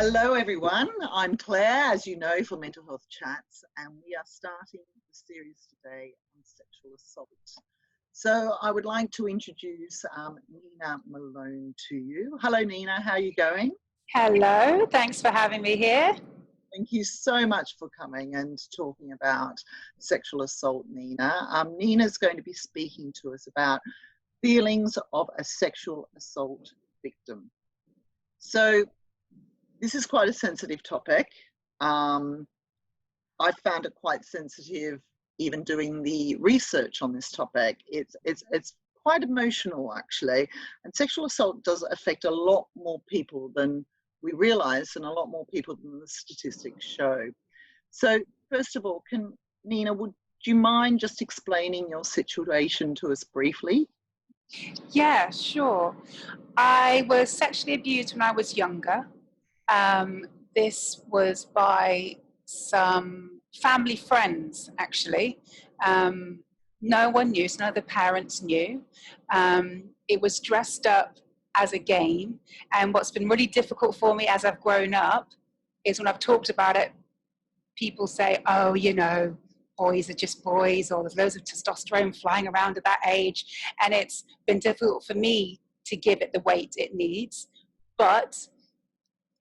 Hello everyone, I'm Claire, as you know, for Mental Health Chats, and we are starting the series today on sexual assault. So I would like to introduce Nina Malone to you. Hello Nina, how are you going? Hello, thanks for having me here. Thank you so much for coming and talking about sexual assault, Nina. Nina's going to be speaking to us about feelings of a sexual assault victim. So this is quite a sensitive topic. I found it quite sensitive even doing the research on this topic. It's quite emotional actually, and sexual assault does affect a lot more people than we realise and a lot more people than the statistics show. So first of all, Nina, would you mind just explaining your situation to us briefly? Yeah, sure. I was sexually abused when I was younger. This was by some family friends, actually. No one knew, so none of the parents knew. It was dressed up as a game, and what's been really difficult for me as I've grown up is when I've talked about it, people say, oh, you know, boys are just boys, or there's loads of testosterone flying around at that age, and it's been difficult for me to give it the weight it needs, but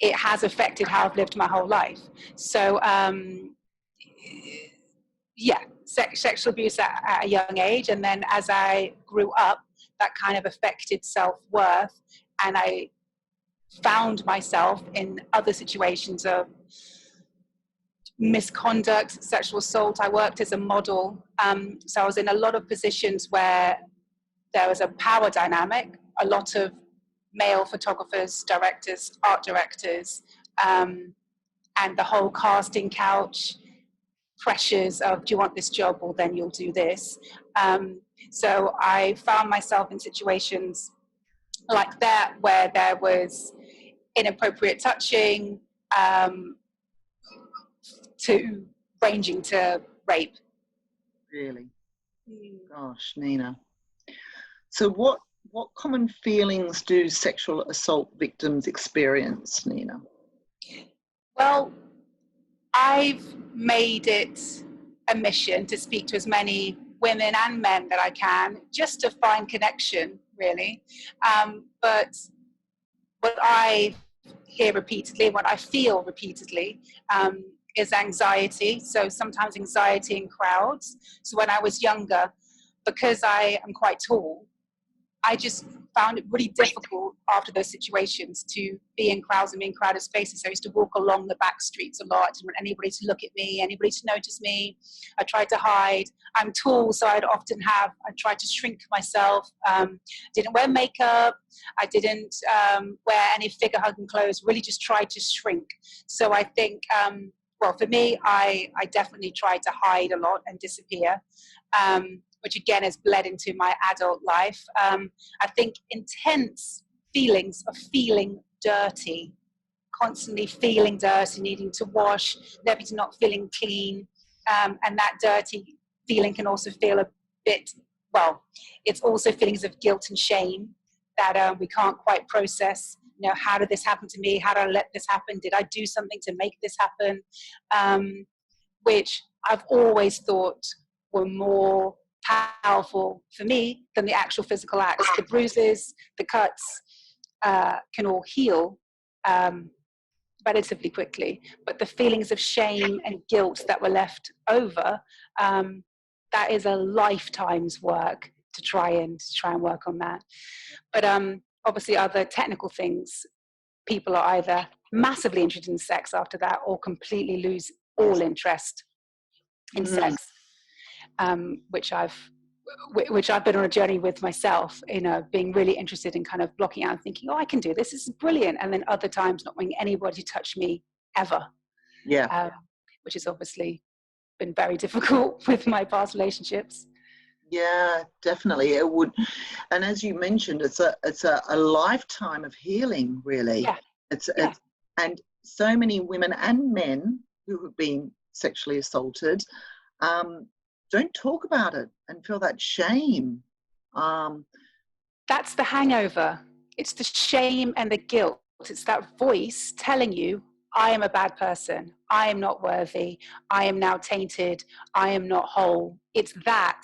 it has affected how I've lived my whole life. So yeah, sexual abuse at a young age, and then as I grew up, that kind of affected self-worth, and I found myself in other situations of misconduct, sexual assault. I worked as a model, so I was in a lot of positions where there was a power dynamic, a lot of male photographers, directors, art directors, and the whole casting couch pressures of, do you want this job? Well, then you'll do this. So I found myself in situations like that where there was inappropriate touching, to ranging to rape. Really? Gosh, Nina. So what common feelings do sexual assault victims experience, Nina? Well, I've made it a mission to speak to as many women and men that I can, just to find connection, really. But what I hear repeatedly, what I feel repeatedly, is anxiety. So sometimes anxiety in crowds. So when I was younger, because I am quite tall, I just found it really difficult after those situations to be in crowds and be in crowded spaces. So I used to walk along the back streets a lot. I didn't want anybody to look at me, anybody to notice me. I tried to hide. I'm tall, so I tried to shrink myself. Didn't wear makeup. I didn't wear any figure-hugging clothes, really just tried to shrink. So I think, well, for me, I definitely tried to hide a lot and disappear. Which again has bled into my adult life. I think intense feelings of feeling dirty, constantly feeling dirty, needing to wash, never not feeling clean. And that dirty feeling can also feel a bit, well, it's also feelings of guilt and shame that we can't quite process. You know, how did this happen to me? How did I let this happen? Did I do something to make this happen? Which I've always thought were more powerful for me than the actual physical acts. The bruises, the cuts can all heal relatively quickly, but the feelings of shame and guilt that were left over, that is a lifetime's work to try and work on that. But obviously other technical things, people are either massively interested in sex after that or completely lose all interest in sex. Which I've been on a journey with myself, you know, being really interested in kind of blocking out and thinking, oh, I can do this. This is brilliant. And then other times not wanting anybody to touch me ever. Yeah. Which has obviously been very difficult with my past relationships. Yeah, definitely it would. And as you mentioned, it's a lifetime of healing, really. Yeah. It's and so many women and men who have been sexually assaulted don't talk about it and feel that shame. That's the hangover. It's the shame and the guilt. It's that voice telling you, I am a bad person. I am not worthy. I am now tainted. I am not whole. It's that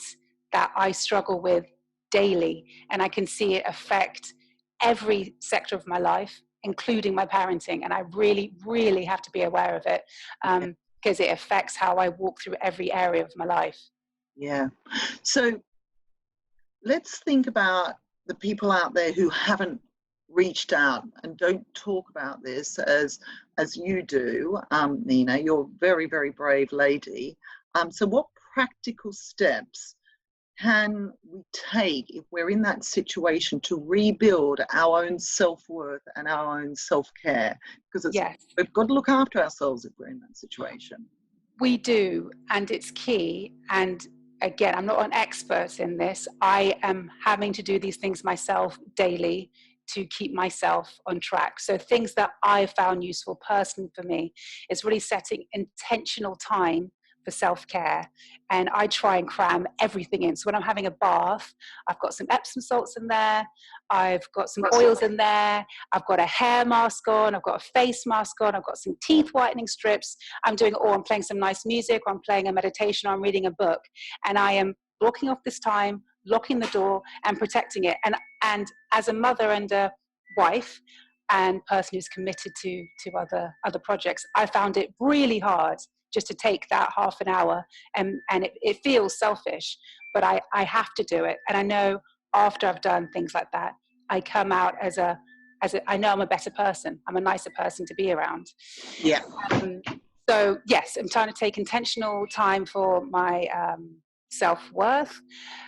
I struggle with daily. And I can see it affect every sector of my life, including my parenting. And I really, really have to be aware of it, because it affects how I walk through every area of my life. Yeah. So let's think about the people out there who haven't reached out and don't talk about this as you do, Nina. You're a very, very brave lady. So what practical steps can we take if we're in that situation to rebuild our own self-worth and our own self-care? Because we've got to look after ourselves if we're in that situation. We do, and it's key. And again, I'm not an expert in this. I am having to do these things myself daily to keep myself on track. So things that I found useful personally for me is really setting intentional time for self-care. And I try and cram everything in. So when I'm having a bath, I've got some Epsom salts in there, I've got some oils in there, I've got a hair mask on, I've got a face mask on, I've got some teeth whitening strips. I'm doing it all. I'm playing some nice music, or I'm playing a meditation, or I'm reading a book. And I am blocking off this time, locking the door and protecting it. And as a mother and a wife and person who's committed to other projects, I found it really hard just to take that half an hour, and it feels selfish, but I have to do it. And I know after I've done things like that, I come out as I know I'm a better person. I'm a nicer person to be around. Yeah. So yes, I'm trying to take intentional time for my self-worth.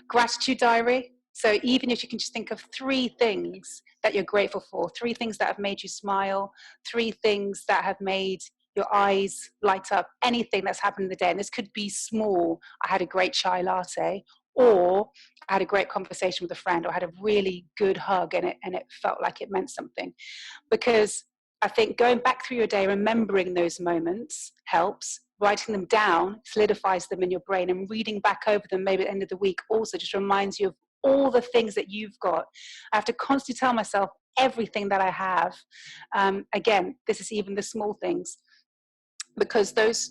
Gratitude diary. So even if you can just think of 3 things that you're grateful for, 3 things that have made you smile, 3 things that have made your eyes light up, anything that's happened in the day. And this could be small. I had a great chai latte, or I had a great conversation with a friend, or I had a really good hug and it felt like it meant something. Because I think going back through your day, remembering those moments helps. Writing them down solidifies them in your brain, and reading back over them maybe at the end of the week also just reminds you of all the things that you've got. I have to constantly tell myself everything that I have. Again, this is even the small things, because those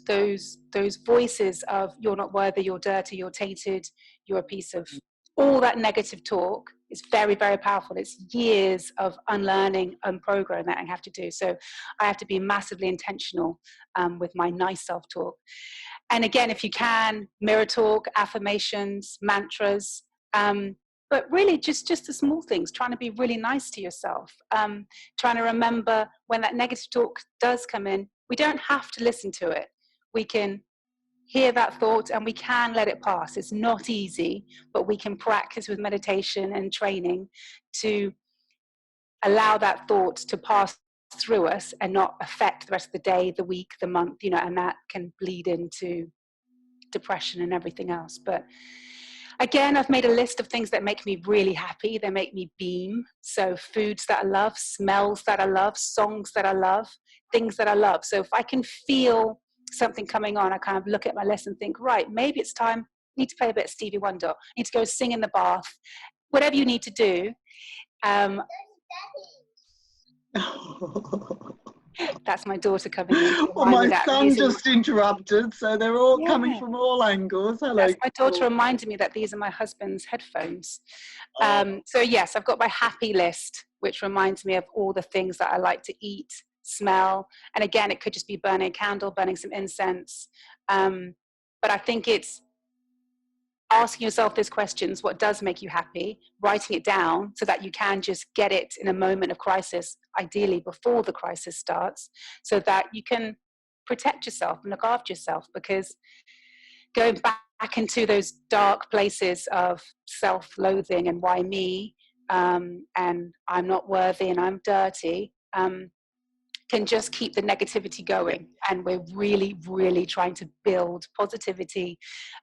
voices of you're not worthy, you're dirty, you're tainted, you're a piece of, all that negative talk is very, very powerful. It's years of unlearning and programming that I have to do. So I have to be massively intentional with my nice self-talk. And again, if you can, mirror talk, affirmations, mantras, but really just the small things, trying to be really nice to yourself, trying to remember when that negative talk does come in, we don't have to listen to it. We can hear that thought and we can let it pass. It's not easy, but we can practice with meditation and training to allow that thought to pass through us and not affect the rest of the day, the week, the month, and that can bleed into depression and everything else. But again, I've made a list of things that make me really happy. They make me beam. So foods that I love, smells that I love, songs that I love, things that I love. So if I can feel something coming on, I kind of look at my list and think, right, maybe it's time, I need to play a bit of Stevie Wonder, I need to go sing in the bath, whatever you need to do. That's my daughter coming in. Well, my son just interrupted, so they're all coming from all angles. Hello. That's my daughter reminded me that these are my husband's headphones. So yes, I've got my happy list, which reminds me of all the things that I like to eat, smell. And again, it could just be burning a candle, burning some incense. But I think it's asking yourself these questions: what does make you happy? Writing it down so that you can just get it in a moment of crisis, ideally before the crisis starts, so that you can protect yourself and look after yourself. Because going back into those dark places of self-loathing and why me, and I'm not worthy and I'm dirty, can just keep the negativity going. And we're really, really trying to build positivity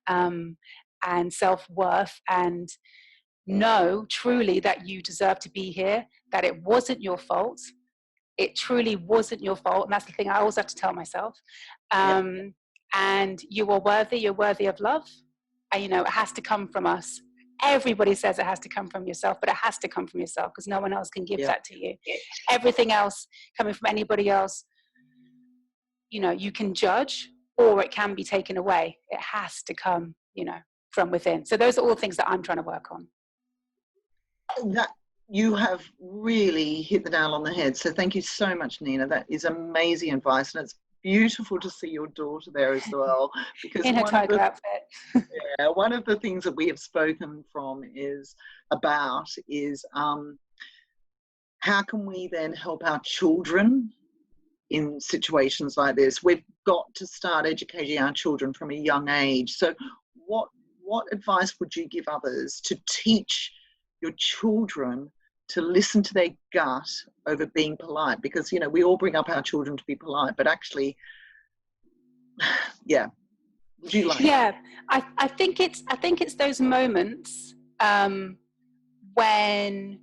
and self-worth, and know truly that you deserve to be here, that it wasn't your fault. It truly wasn't your fault. And that's the thing I always have to tell myself. And you are worthy, you're worthy of love. And, it has to come from us. Everybody says it has to come from yourself, but it has to come from yourself because no one else can give that to you. Everything else coming from anybody else, you know, you can judge or it can be taken away. It has to come, you know, from within. So those are all things that I'm trying to work on. That you have really hit the nail on the head. So thank you so much, Nina. That is amazing advice, and it's beautiful to see your daughter there as well. Because in her tiger outfit. Yeah, one of the things that we have spoken about is how can we then help our children in situations like this? We've got to start educating our children from a young age. So what advice would you give others to teach your children to listen to their gut over being polite? Because, you know, we all bring up our children to be polite, but actually, yeah. Would you like? Yeah, I think it's those moments when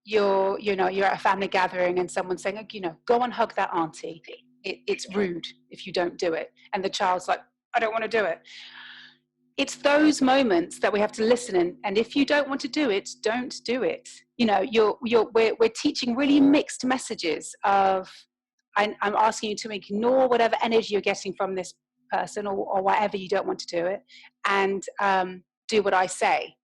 you're at a family gathering and someone's saying, you know, go and hug that auntie. It's rude if you don't do it, and the child's like, I don't want to do it. It's those moments that we have to listen in, and if you don't want to do it, don't do it. You know, we're teaching really mixed messages of, I'm asking you to ignore whatever energy you're getting from this person or whatever you don't want to do it, and do what I say,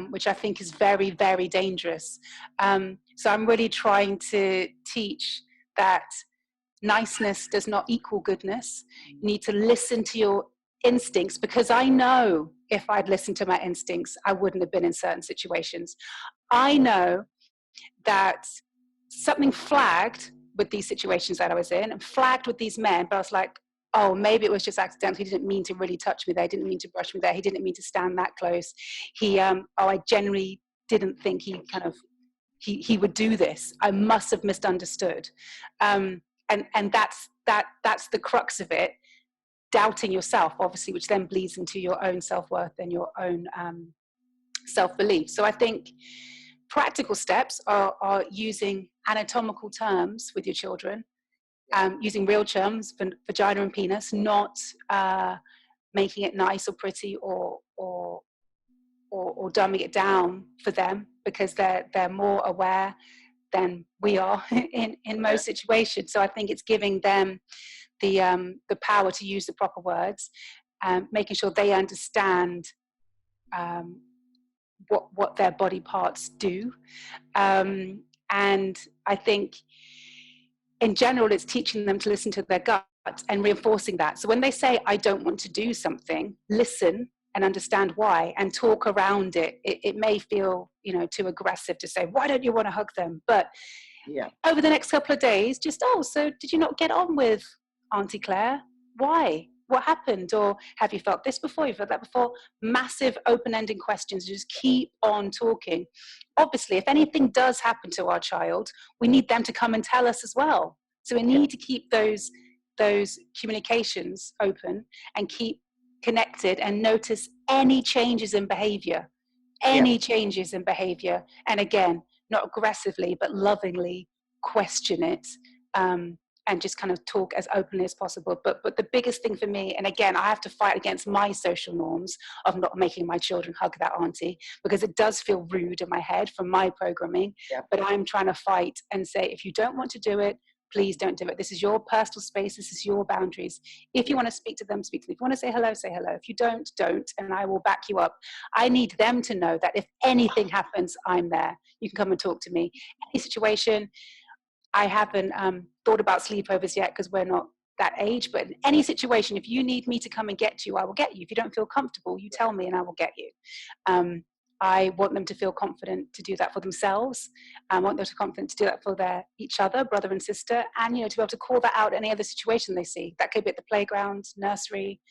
which I think is very, very dangerous. So I'm really trying to teach that niceness does not equal goodness. You need to listen to your instincts, because I know if I'd listened to my instincts, I wouldn't have been in certain situations. I know that something flagged with these situations that I was in, and flagged with these men, but I was like, oh, maybe it was just accidental. He didn't mean to really touch me there. He didn't mean to brush me there. He didn't mean to stand that close. I genuinely didn't think he would do this. I must have misunderstood. And that's the crux of it. Doubting yourself, obviously, which then bleeds into your own self-worth and your own self-belief. So I think practical steps are using anatomical terms with your children, using real terms, vagina and penis, not making it nice or pretty or dumbing it down for them, because they're more aware than we are in most situations. So I think it's giving them the power to use the proper words, making sure they understand what their body parts do. And I think in general, it's teaching them to listen to their gut and reinforcing that. So when they say, I don't want to do something, listen and understand why, and talk around it. It may feel, you know, too aggressive to say, why don't you want to hug them? But over the next couple of days, just, so did you not get on with Auntie Claire? Why? What happened? Or have you felt this before? You felt that before? Massive open-ended questions. Just keep on talking. Obviously, if anything does happen to our child, we need them to come and tell us as well. So we need to keep those communications open and keep connected, and notice any changes in behavior. Changes in behavior. And again, not aggressively, but lovingly question it. And just kind of talk as openly as possible. But the biggest thing for me, and again, I have to fight against my social norms of not making my children hug that auntie, because it does feel rude in my head from my programming. But I'm trying to fight and say, if you don't want to do it, please don't do it. This is your personal space. This is your boundaries. If you want to speak to them, speak to them. If you want to say hello, say hello. If you don't, and I will back you up. I need them to know that if anything happens, I'm there. You can come and talk to me. Any situation. I haven't thought about sleepovers yet, because we're not that age, but in any situation, if you need me to come and get you, I will get you. If you don't feel comfortable, you tell me and I will get you. I want them to feel confident to do that for themselves. I want them to feel confident to do that for each other, brother and sister, and, you know, to be able to call that out in any other situation they see. That could be at the playground, nursery,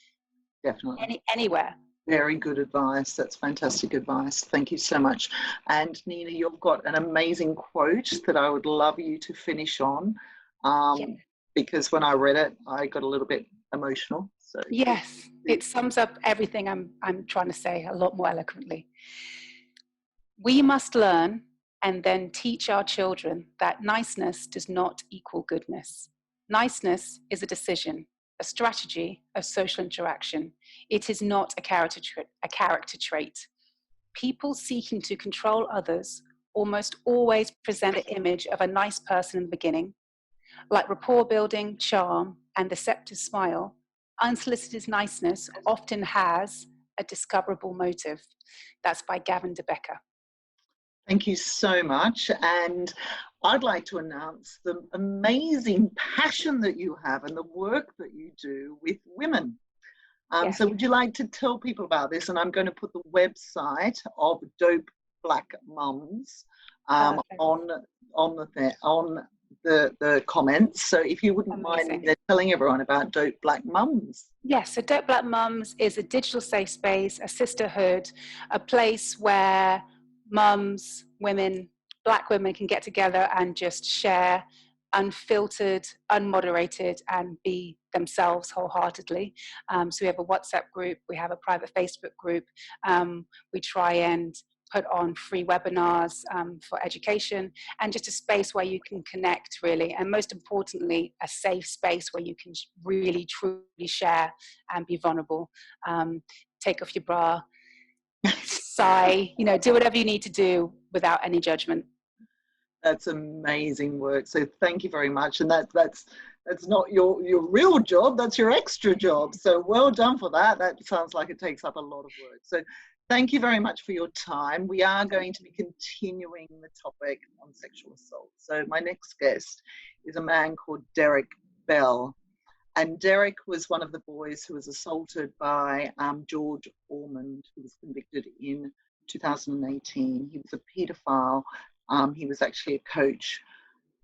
definitely, anywhere. Very good advice. That's fantastic advice. Thank you so much. And Nina, you've got an amazing quote that I would love you to finish on, because when I read it, I got a little bit emotional. So yes, it sums up everything I'm trying to say a lot more eloquently. We must learn and then teach our children that niceness does not equal goodness. Niceness is a decision, a strategy of social interaction. It is not a character trait. people seeking to control others almost always present the image of a nice person in the beginning. Like rapport building, charm, and deceptive smile, unsolicited niceness often has a discoverable motive. That's by 𝗵𝗶𝗆𝗀𝗃𝗃. Thank you so much. And I'd like to announce the amazing passion that you have and the work that you do with women. Yes. So would you like to tell people about this? And I'm going to put the website of Dope Black Mums on the comments. So if you wouldn't mind telling everyone about Dope Black Mums. Yes, so Dope Black Mums is a digital safe space, a sisterhood, a place where mums, women, Black women can get together and just share unfiltered, unmoderated, and be themselves wholeheartedly. So we have a WhatsApp group, we have a private Facebook group. We try and put on free webinars for education, and just a space where you can connect, really, and most importantly, a safe space where you can really, truly share and be vulnerable. Take off your bra, sigh, you know, do whatever you need to do without any judgment. That's amazing work. So thank you very much. And that's not your real job, that's your extra job. So well done for that. That sounds like it takes up a lot of work. So thank you very much for your time. We are going to be continuing the topic on sexual assault. So my next guest is a man called Derek Bell. And Derek was one of the boys who was assaulted by 𝗤𝗆𝗆𝗆, who was convicted in 2018. He was a paedophile. He was actually a coach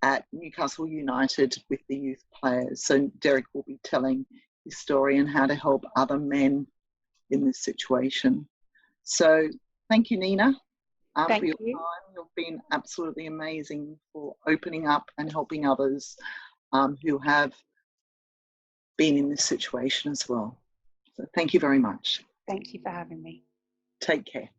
at Newcastle United with the youth players. So Derek will be telling his story and how to help other men in this situation. So thank you, Nina, for your time. You've been absolutely amazing for opening up and helping others who have been in this situation as well. So thank you very much. Thank you for having me. Take care.